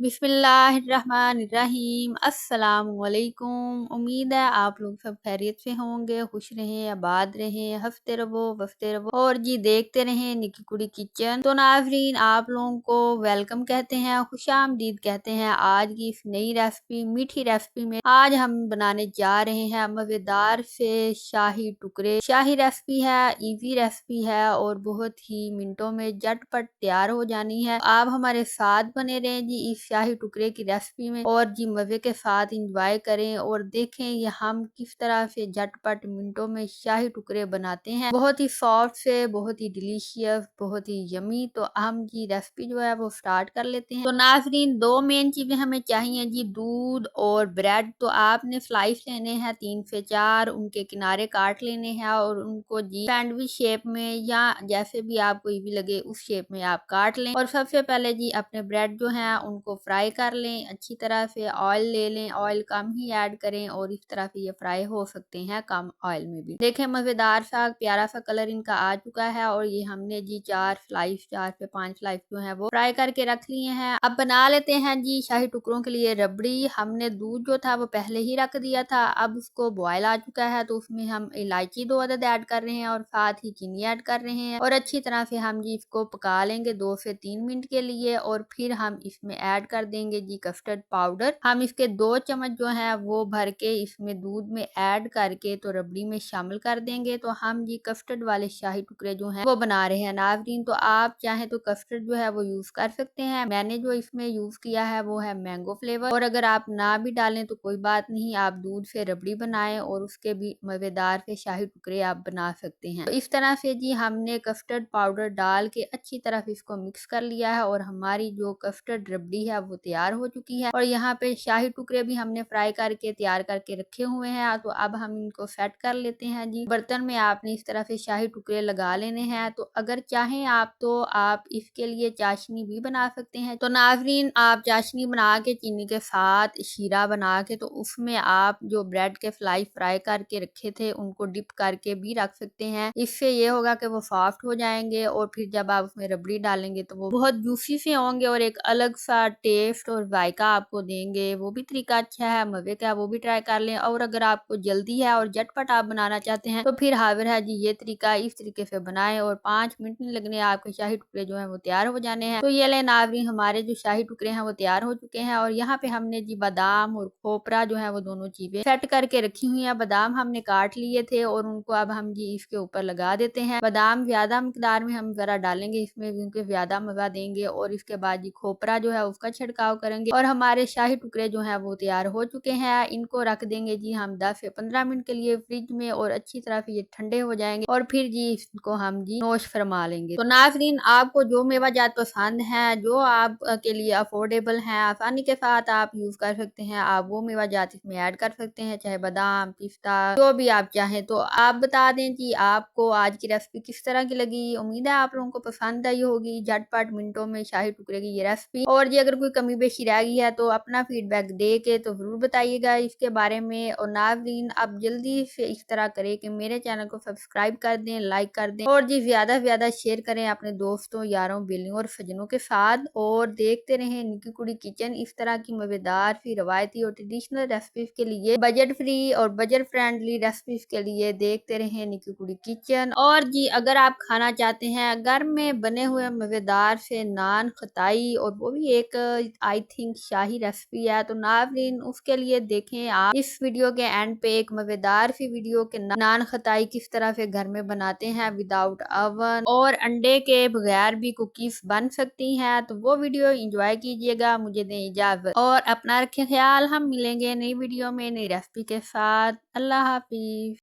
बिस्मिल्लाहिर्रहमानिर्रहीम अस्सलामुअलैकुम। उम्मीद है आप लोग सब खैरियत से होंगे, खुश रहें, आबाद रहें, हंसते रहो बसते रहो और जी देखते रहें निकी कुड़ी किचन। तो नाज़रीन आप लोगों को वेलकम कहते हैं, खुशामदीद कहते हैं। आज की इस नई रेसिपी मीठी रेसिपी में आज हम बनाने जा रहे हैं मज़ेदार से शाही टुकड़े। शाही रेसिपी है, इजी रेसिपी है और बहुत ही मिनटों में झटपट तैयार हो जानी है। आप हमारे साथ बने रहें जी इस शाही टुकड़े की रेसिपी में और जी मजे के साथ इंजॉय करें और देखें ये हम किस तरह से झटपट मिनटों में शाही टुकड़े बनाते हैं। बहुत ही सॉफ्ट से, बहुत ही डिलीशियस, बहुत ही यमी। तो हम जी रेसिपी जो है वो स्टार्ट कर लेते हैं। तो नाजरीन दो मेन चीजें हमें चाहिए जी, दूध और ब्रेड। तो आपने स्लाइस लेने हैं 3 से 4, उनके किनारे काट लेने हैं और उनको जी सैंडविच शेप में या जैसे भी आपको इजी लगे उस शेप में आप काट लें। और सबसे पहले जी अपने ब्रेड जो है उनको फ्राई कर लें अच्छी तरह से। ऑयल ले लें, ऑयल कम ही ऐड करें और इस तरह से ये फ्राई हो सकते हैं कम ऑयल में भी। देखें मजेदार सा प्यारा सा कलर इनका आ चुका है और ये हमने जी 4 से 5 स्लाइस जो है वो फ्राई करके रख लिए हैं। अब बना लेते हैं जी शाही टुकड़ों के लिए रबड़ी। हमने दूध जो था वो पहले ही रख दिया था, अब उसको बॉयल आ चुका है तो उसमें हम इलायची 2 अदद ऐड कर रहे हैं और साथ ही चीनी ऐड कर रहे हैं और अच्छी तरह से हम जी इसको पका लेंगे 2 से 3 मिनट के लिए। और फिर हम इसमें ऐड कर देंगे जी कस्टर्ड पाउडर। हम इसके 2 चम्मच जो है वो भर के इसमें दूध में ऐड करके तो रबड़ी में शामिल कर देंगे। तो हम जी कस्टर्ड वाले शाही टुकड़े जो हैं वो बना रहे हैं नाज़रीन। तो आप चाहें तो कस्टर्ड जो है वो यूज कर सकते हैं। मैंने जो इसमें यूज किया है वो है मैंगो फ्लेवर। और अगर आप ना भी डालें तो कोई बात नहीं, आप दूध से रबड़ी बनाएं और उसके भी मजेदार से शाही टुकड़े आप बना सकते हैं। तो इस तरह से जी हमने कस्टर्ड पाउडर डाल के अच्छी तरह से इसको मिक्स कर लिया है और हमारी जो कस्टर्ड रबड़ी है वो तैयार हो चुकी है। और यहाँ पे शाही टुकड़े भी हमने फ्राई करके तैयार करके रखे हुए हैं। तो अब हम इनको सेट कर लेते हैं जी। बर्तन में आपने इस तरह से शाही टुकड़े लगा लेने हैं। तो अगर चाहें आप तो आप इसके लिए चाशनी भी बना सकते हैं। तो नाजरीन आप चाशनी बना के चीनी के साथ शीरा बना के तो उसमें आप जो ब्रेड के फ्लाई फ्राई करके रखे थे उनको डिप करके भी रख सकते हैं। इससे ये होगा कि वो सॉफ्ट हो जाएंगे और फिर जब आप उसमें रबड़ी डालेंगे तो वो बहुत जूसी से होंगे और एक अलग सा टेस्ट और जायका आपको देंगे। वो भी तरीका अच्छा है, मजे का, वो भी ट्राई कर लें। और अगर आपको जल्दी है और झटपट आप बनाना चाहते हैं तो फिर हाजिर है जी ये तरीका, इस तरीके से बनाएं और 5 मिनट नहीं लगने आपके शाही टुकड़े जो है वो तैयार हो जाने हैं। तो ये ले नाज़रीन हमारे जो शाही टुकड़े हैं वो तैयार हो चुके हैं। और यहाँ पे हमने जी बादाम और खोपरा जो है वो दोनों चीजें सेट करके रखी हुई है। बादाम हमने काट लिए थे और उनको अब हम जी इसके ऊपर लगा देते हैं। बादाम ज्यादा मिकदार में हम जरा डालेंगे इसमें क्योंकि ज्यादा मजा देंगे। और इसके बाद जी खोपरा जो है उसका छिड़काव करेंगे और हमारे शाही टुकड़े जो है वो तैयार हो चुके हैं। इनको रख देंगे जी हम 10 से 15 मिनट के लिए फ्रिज में और अच्छी तरह से ये ठंडे हो जाएंगे और फिर जी इसको हम जी नोश फरमा लेंगे। तो नाज़रीन आपको जो मेवा जात पसंद है, जो आप के लिए अफोर्डेबल है, आसानी के साथ आप यूज कर सकते हैं, आप वो मेवा जात इसमें ऐड कर सकते हैं, चाहे बादाम पिस्ता जो भी आप चाहें। तो आप बता दें कि आपको आज की रेसिपी किस तरह की लगी। उम्मीद है आप लोगों को पसंद आई होगी झटपट मिनटों में शाही टुकड़े की ये रेसिपी। और जी अगर कोई कमी बेशी रह गई है तो अपना फीडबैक दे के तो जरूर बताइएगा इसके बारे में। और नाज़रीन आप जल्दी से इस तरह करें कि मेरे चैनल को सब्सक्राइब कर दें, लाइक कर दें और जी ज्यादा से ज्यादा शेयर करें अपने दोस्तों, यारों, बेलियों और सजनों के साथ। और देखते रहें निकी कुड़ी किचन। इस तरह की मजेदार सी रवायती और ट्रेडिशनल रेसिपीज के लिए, बजट फ्री और बजट फ्रेंडली रेसिपीज के लिए देखते रहें निकी कुड़ी किचन। और जी अगर आप खाना चाहते हैं घर में बने हुए मजेदार से नान खताई और वो भी एक आई थिंक शाही रेसिपी है, तो नाज़रीन उसके लिए देखें आप इस वीडियो के एंड पे एक मजेदार सी वीडियो के नान खताई किस तरह से घर में बनाते हैं विदाउट अवन और अंडे के बगैर भी कुकीज बन सकती हैं। तो वो वीडियो एंजॉय कीजिएगा। मुझे दें इजाजत और अपना रखें ख्याल। हम मिलेंगे नई वीडियो में नई रेसिपी के साथ। अल्लाह हाफिज।